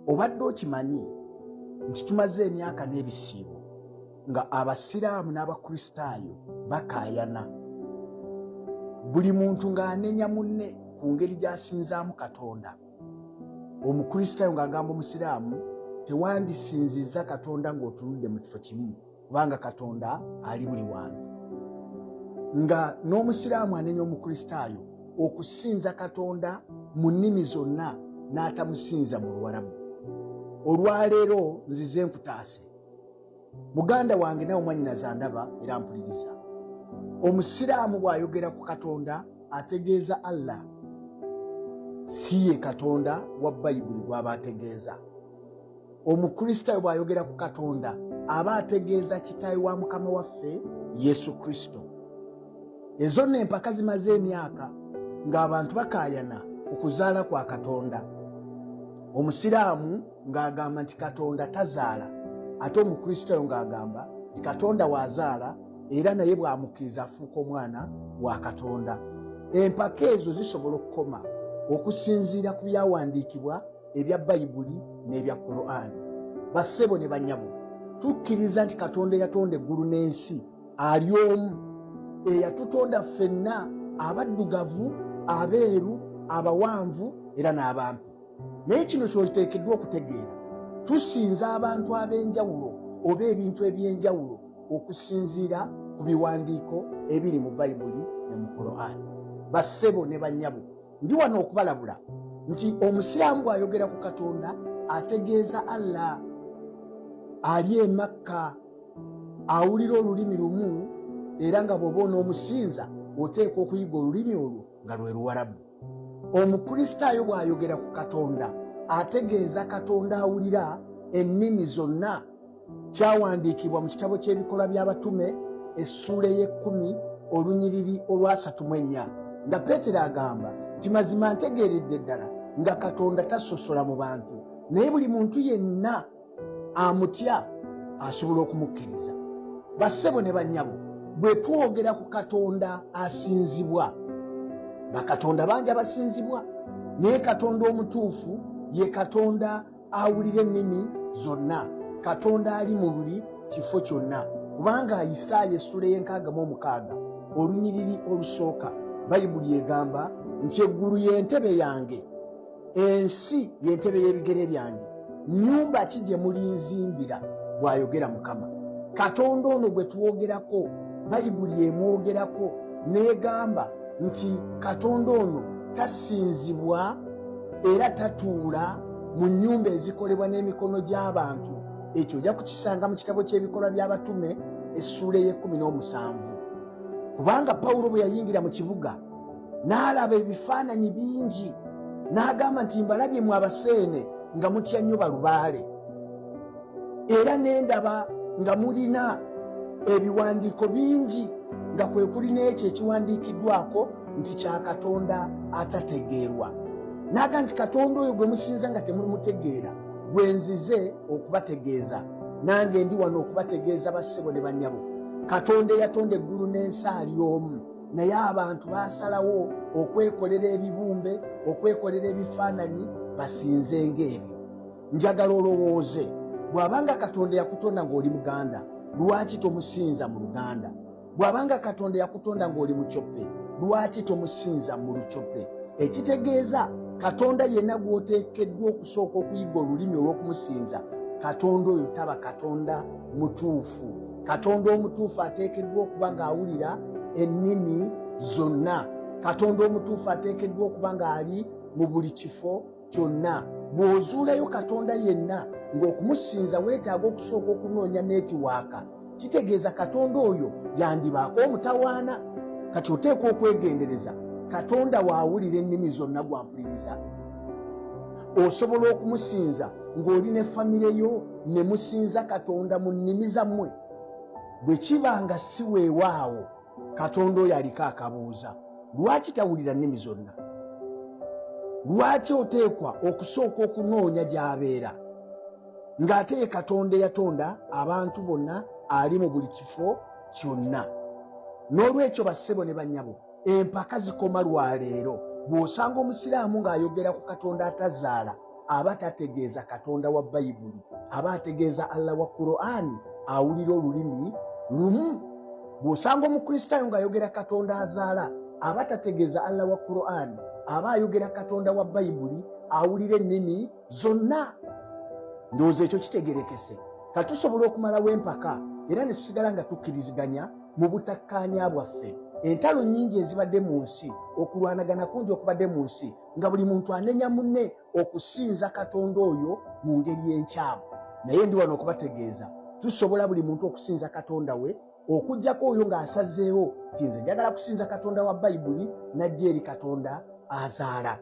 obadde okimanyi nti tumaze emyaka n'ebisiibo nga abasiraamu n'abakristaayo bakaayana, buli muntu ng'anenya munne ku ngeri gy'asinzaamu Katonda. Omukristaayo ng'agamba omusiraamu tewandisinziza Katonda ng'otunudde mu kifo kimu, kubanga Katonda ali buli wantu. Nga n'omusiraamu anenya omukristaayo okusinza Katonda mu nnimi zonna n'atamusinza mu Luwarabu. Olwaleero nzize nkutaase, muganda wange nawe mwanyinaze andaba era mpuliriza. Omusiraamu bw'ayogera ku Katonda ategeeza Allah, si ye Katonda wa Bayibuli gw'aba ategeeza. Omukristaayo bw'ayogera ku Katonda aba ategeeza kitaawe wa Mukama waffe Yesu Kristo. Ezo nno empaka zimaze emyaka ng'abantu bakaayana ku kuzaala kwa Katonda. Omusiraamu ng'agamba nti Katonda tazaala, ate omukristaayo ng'agamba nti Katonda waazaala era naye bw'amukkiriza afuuka omwana wa Katonda. Empaka ezo zisobola okukoma okusinziira ku byawandiikibwa ebya Bayibuli n'ebya Qur'an. Bassebo ne bannyabo, tukkiriza nti Katonda yatonda eggulu n'ensi ali omu, eyatutonda ffenna, abaddugavu, abeeru, abawanvu era n'abampi. Naye kino ky'oteekeddwa okutegeera, tusinza abantu ab'enjawulo oba ebintu eby'enjawulo okusinziira ku biwandiiko ebiri mu Bayibuli ne mu Qur'an. Bassebo ne bannyabo, ndi wano okubalabula nti omusiraamu bw'ayogera ku Katonda ategeeza Allah, ali e Makka, awulira olulimi lumu, era nga bw'oba onoomusinza oteekwa okuyiga olulimi olwo nga lwe Luwarabu. Omukristaayo bw'ayogera ku Katonda ategeeza Katonda awulira ennimi zonna. Kyawandiikibwa mu kitabo ky'ebikola by'abatume essuula ey'ekkumi olunyiriri olwa 34 nga Peetero agamba nti mazima ntegeeredde ddala nga Katonda tasosola mu bantu, naye buli muntu yenna amutya asobola okumukkiriza. Bassebo ne bannyabo, bwe twogera ku Katonda asinzibwa, bakatonda bangi abasinzibwa, naye Katonda omutuufu ye Katonda awulira ennimi zonna, Katonda ali mu buli kifo kyonna. Kubanga Isaaya essuula y'e66 olunyiriri olusooka Bayibuli egamba nti eggulu y'entebe yange, ensi y'entebe y'ebigere byange, nnyumba ki gye mulinzimbira, bw'ayogera Mukama. Katonda ono gwe tuwogerako, Bayibuli emwogerako n'egamba nti Katonda ono tasinzibwa era tatuula mu nnyumba ezikolebwa n'emikono gy'abantu. Ekyo ojja kukisanga mu kitabo ky'ebikola by'abatume essuula ey'e17. Kubanga Pawulo bwe yayingira mu kibuga n'alaba ebifaananyi bingi, n'agamba nti mbalabye mu abaseene nga mutya nnyo balubaale, era n'endaba nga mulina ebiwandiiko bingi, nga kwe kuli n'ekyo ekiwandiikiddwako nti kya Katonda atategeerwa. N'agamba nti Katonda oyo gwe musinza nga temumutegeera, gwe nzize okubategeeza. Nange ndi wano okubategeeza bassebo ne bannyabo. Katonda eyatonda eggulu n'ensi ali omu, naye abantu baasalawo okwekolera ebibumbe, okwekolera ebifaananyi basinze ng'ebyo. Njagala olowooze, bw'abanga Katonda yakutonda ng'oli Muganda, lwaki tomusinza mu Luganda? Bw'abanga Katonda yakutonda ng'oli Mucoppe, lwaki tomusinza mu Lucoppe? Ekitegeeza Katonda yenna gw'oteekeddwa okusooka okuyiga olulimi olw'okumusinza, Katonda oyo taba Katonda mutuufu. Katonda omutuufu ateekeddwa okuba ng'awulira ennimi zonna. Katonda omutuufu ateekeddwa okuba ng'ali mu buli kifo kyonna. Bw'ozuulayo Katonda yenna ng'okumusinza weetaaga okusooka okunoonya neetiwaaka, kitegeeza Katonda oyo yandibaako omutawaana. Kati oteekwa okwegendereza, Katonda waawulira ennimi zonna gwampuliriza. Osobola okumusinza ng'oli ne famire yo ne musinza Katonda mu nnimi zammwe. Bwe kiba nga si weewaawo, Katonda oyo aliko akabuuza, lwaki tawulira nnimi zonna? Lwaki oteekwa okusooka okunoonya gy'abeera? Ng'ate ye Katonda yatonda abantu bonna, ali mu buli kifo kyonna. N'olwekyo bassebo ne bannyabo, empaka zikoma lwaleero. Bw'osanga omusiraamu ng'ayogera ku Katonda atazaala, aba tategeeza Katonda wa Bayibuli, aba ategeeza Allah wa Qur'ani, awulira olulimi lumu. Bw'osanga omukristaayo ng'ayogera Katonda azaala, aba tategeeza Allah wa Qur'ani, aba ayogera Katonda wa Bayibuli, awulira ennimi zonna. Ndowooza ekyo kitegerekese. Katusobola okumalawo empaka era ne tusigala nga tukkiriziganya mu butakkaanya bwaffe. Entalo nnyingi ezibadde mu nsi, okulwanagana kungi okubadde mu nsi, nga buli muntu anenya munne okusinza Katonda oyo mu ngeri y'enkyamu. Naye ndi wano okubategeeza, tusobola buli muntu okusinza Katonda we, okuggyako oyo ng'asazeewo nti nze njagala kusinza Katonda wa Bayibuli, najja eri Katonda azaala.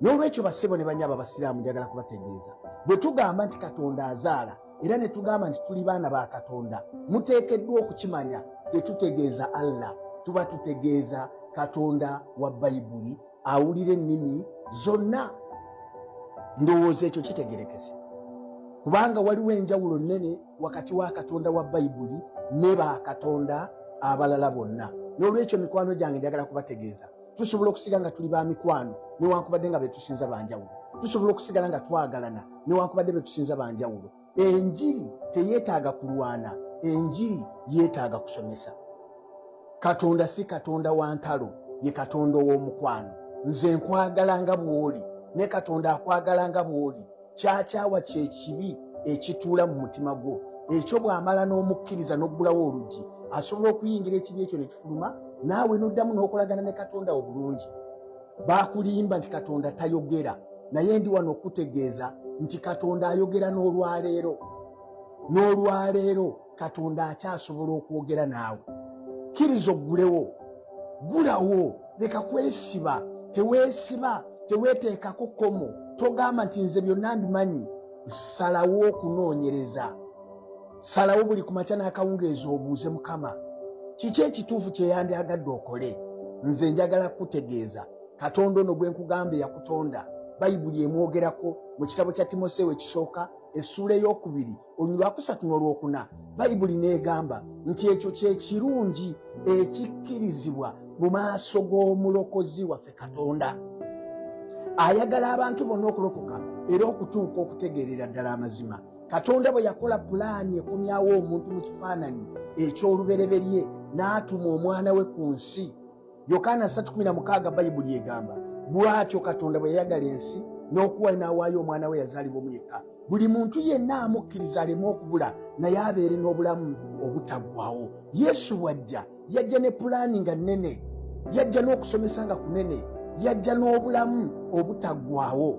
N'olwekyo bassebo ne banyaaba Abasiraamu njagala kubategeeza, bwe tugamba nti Katonda azaala era ne tugamba nti tuli baana ba Katonda, muteekeddwa okukimanya tetutegeeza Allah, tuba tutegeeza Katonda wa Bayibuli awulira ennimi zonna. Ndowooza ekyo kitegerekese, kubanga waliwo enjawulo nnene wakati wa Katonda wa Bayibuli ne ba Katonda abalala bonna. N'olwekyo mikwano gyange njagala kubategeeza, tusobola okusiga nga tuli ba mikwano newankubadde nga betusinza banjawulo, tusobola okusigala nga twagalana newankubadde betusinza banjawulo. Enjiri teyeetaaga kulwana, enjiri yeetaaga kusomesa. Katonda si Katonda wa ntalo, ye Katonda ow'omukwano. Nze nkwagala nga bw'oli ne Katonda akwagala nga bw'oli. Kyakyawa kye kibi ekituula mu mutima gwo, ekyo bw'amala n'omukkiriza n'oggulawo oluggi, asobola okuyingira ekibi ekyo ne kifuluma, naawe n'oddamu n'okolagana ne Katonda obulungi. Baakulimba nti Katonda tayogera, naye ndi wano okutegeeza nti Katonda ayogera n'olwaleero. N'olwaleero Katonda akyasobola okwogera naawe. Kkiriza oggulewo, gulawo, leka kwesiba, teweesiba, teweeteekako kkomo, togamba nti nze byonna mbimanyi. Salawo okunoonyereza, salawo buli ku makya n'akawungeezi obuuze Mukama, kiki ekituufu kye yandyagadde okole. Nze njagala kutegeeza Katonda ono gwe nkugamba yakutonda, Bayibuli emwogerako mu kitabo kya Timoseewo ekisooka essuula ey'okubiri olunyiriri lwa 3 n'olwokuna. Bayibuli n'egamba nti ekyo kye kirungi ekikkirizibwa mu maaso g'omulokozi waffe Katonda. Ayagala abantu bonna okulokoka era okutuuka okutegeerera ddala amazima. Katonda bwe yakola pulaani ekomyawo omuntu mu kifaananyi eky'olubereberye n'atuma omwana we ku nsi. Yokaana 3:16 Bayibuli egamba, bw'atyo Katonda bwe yayagala ensi n'okuwa n'awaayo omwana we yazaalibwa omu yekka, buli muntu yenna amukkiriza aleme okubula naye abeere n'obulamu obutaggwaawo. Yesu bw'ajja yajja ne pulaani nga nnene, yajja n'okusomesa nga kunene, yajja n'obulamu obutaggwaawo,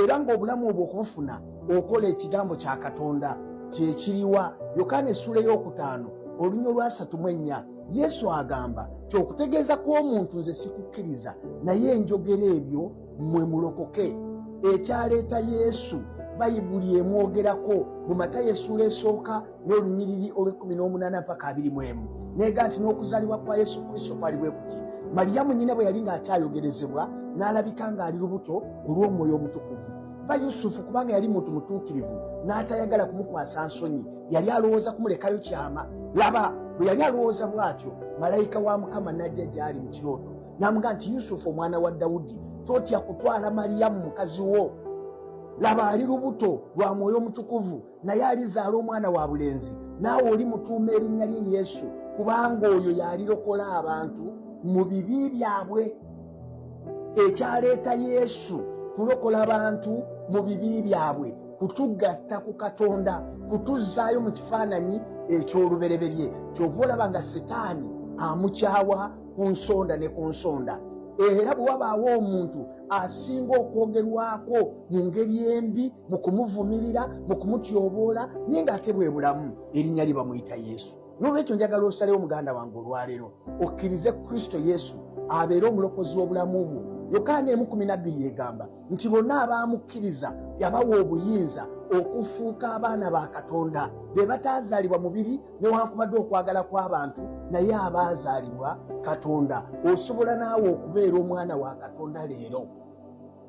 era ng'obulamu obwo okubufuna okola ekigambo kya Katonda kye kiriwa. Yokaana essuula ey'okutaano olunya olwa 3:4 Yesu agamba ti okutegeeza kw'omuntu nze sikukkiriza, naye njogera ebyo mmwe mulokoke. Ekyaleeta Yesu Bayibuli emwogerako mu Matayo essuula esooka n'olunyiriri olw'18 mpaka 21 neega nti n'okuzaalibwa kwa Yesu Kristo kwali bwe kuti. Maliyamu nnyina bwe yali ng'akyayogerezebwa n'alabika ng'ali lubuto olw'Omwoyo Omutukuvu. Ba Yusufu kubanga yali muntu mutuukirivu n'atayagala kumukwasa nsonyi, yali alowooza kumulekayo kyama. Laba bwe yali alowooza bw'atyo, malayika wa Mukama n'ajja gy'ali mu kirooto n'amugamba nti, Yusufu omwana wa Dawudi, totya kutwala Maliyamu mukazi wo. Laba ali lubuto lwa Mwoyo Omutukuvu, naye alizaala omwana wa bulenzi, naawe olimutuuma erinnya lye Yesu, kubanga oyo yalirokola abantu mu bibi byabwe. Ekyaleeta Yesu kulokola abantu mu bibi byabwe, kutugatta ku Katonda, kutuzzaayo mu kifaananyi eky'olubereberye. Kyova olaba nga Setaani amukyawa ku nsonda ne ku nsonda. Era bwe wabaawo omuntu asinga okwogerwako mu ngeri embi, mu kumuvumirira, mu kumutyoboola, naye ng'ate bwe bulamu, erinnya lye bamuyita Yesu. N'olwekyo njagala osalewo muganda wange olwaleero, okkirize Kristo Yesu abeere omulokozi w'obulamu bwo. Yokaana 1:12 egamba nti bonna abaamukkiriza yabawa obuyinza okufuuka abaana ba Katonda, be bataazaalibwa mubiri newankubadde okwagala kw'abantu, naye abaazaalibwa Katonda. Osobola naawe okubeera omwana wa Katonda leero.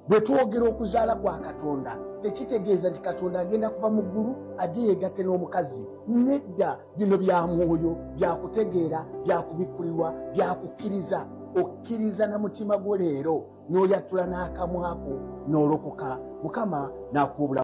Bwe twogera okuzaala kwa Katonda tekitegeeza nti Katonda agenda kuva mu ggulu ajje yeegatte n'omukazi. Nedda, bino bya mwoyo, bya kutegeera, bya kubikkulirwa, bya kukkiriza. okkiriza na mutima gwo leero n'oyatula n'akamwako n'olokoka, Mukama n'akuwa obulamu.